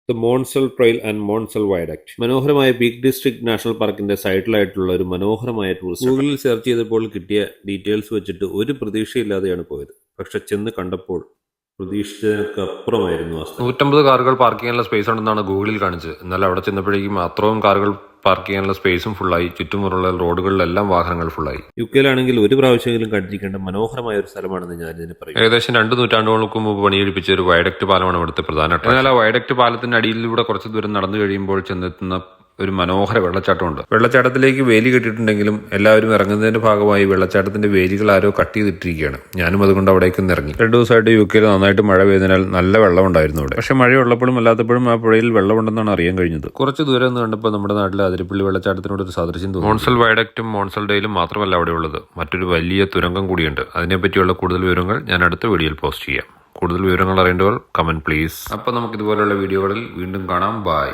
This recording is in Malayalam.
The Monsal trail and Monsal viaduct. മനോഹരമായ പീക്ക് ഡിസ്ട്രിക്ട് നാഷണൽ പാർക്കിന്റെ സൈഡിലായിട്ടുള്ള ഒരു മനോഹരമായ ടൂറിസ്റ്റ്. ഗൂഗിളിൽ സെർച്ച് ചെയ്തപ്പോൾ കിട്ടിയ ഡീറ്റെയിൽസ് വെച്ചിട്ട് ഒരു പ്രതീക്ഷയില്ലാതെയാണ് പോയത്. പക്ഷെ ചെന്ന് കണ്ടപ്പോൾ പ്രതീക്ഷിച്ചതിനൊക്കെ അപ്പുറമായിരുന്നു അവസ്ഥ. 150 കാറുകൾ പാർക്ക് ചെയ്യാനുള്ള സ്പേസ് ഉണ്ടെന്നാണ് ഗൂഗിളിൽ കാണിച്ചത്. എന്നാൽ അവിടെ ചെന്നപ്പോഴേക്കും അത്രയും കാറുകൾ പാർക്ക് ചെയ്യാനുള്ള സ്പേസും ഫുള്ളായി. ചുറ്റുമുള്ള റോഡുകളിലെല്ലാം വാഹനങ്ങൾ ഫുള്ളായി. യുകെയിലാണെങ്കിൽ ഒരു പ്രാവശ്യമെങ്കിലും കണ്ടിരിക്കേണ്ട മനോഹരമായ ഒരു സ്ഥലമാണെന്ന് ഞാൻ ഇതിനെ പറയും. ഏകദേശം 2 നൂറ്റാണ്ടുകൾക്ക് മുമ്പ് പണിയെടുപ്പിച്ച ഒരു വയഡക്ട് പാലമാണ് ഇവിടുത്തെ പ്രധാന. എന്നാൽ ആ വയഡക്ട് പാലത്തിന്റെ അടിയിലൂടെ കുറച്ച് ദൂരം നടന്നു കഴിയുമ്പോൾ ചെന്നെത്തുന്ന ഒരു മനോഹര വെള്ളച്ചാട്ടമുണ്ട്. വെള്ളച്ചാട്ടത്തിലേക്ക് വേലി കെട്ടിയിട്ടുണ്ടെങ്കിലും എല്ലാവരും ഇറങ്ങുന്നതിന്റെ ഭാഗമായി വെള്ളച്ചാട്ടത്തിന്റെ വേലികൾ ആരോ കട്ട് ചെയ്തിട്ടിരിക്കുകയാണ്. ഞാനും അതുകൊണ്ട് അവിടേക്ക് ഇറങ്ങി. 2 ദിവസമായിട്ട് യുകെയിൽ നന്നായിട്ട് മഴ പെയ്തതിനാൽ നല്ല വെള്ളം ഉണ്ടായിരുന്നു അവിടെ. പക്ഷെ മഴയുള്ളപ്പോഴും അല്ലാത്തപ്പോഴും ആ പുഴയിൽ വെള്ളമുണ്ടെന്നാണ് അറിയാൻ കഴിഞ്ഞത്. കുറച്ച് ദൂരം നിന്ന് കണ്ടപ്പോൾ നമ്മുടെ നാട്ടിലെ അതിരപ്പള്ളി വെള്ളച്ചാട്ടത്തിനോട് ഒരു സാദൃശ്യം തോന്നി. മോൺസൽ വയഡക്റ്റും മോൺസൽ ഡെയിലും മാത്രമല്ല അവിടെ ഉള്ളത്, മറ്റൊരു വലിയ തുരങ്കം കൂടിയുണ്ട്. അതിനെപ്പറ്റിയുള്ള കൂടുതൽ വിവരങ്ങൾ ഞാൻ അടുത്ത വീഡിയോയിൽ പോസ്റ്റ് ചെയ്യാം. കൂടുതൽ വിവരങ്ങൾ അറിയേണ്ടവർ കമന്റ് പ്ലീസ്. അപ്പോൾ നമുക്ക് ഇതുപോലുള്ള വീഡിയോകളിൽ വീണ്ടും കാണാം. ബൈ.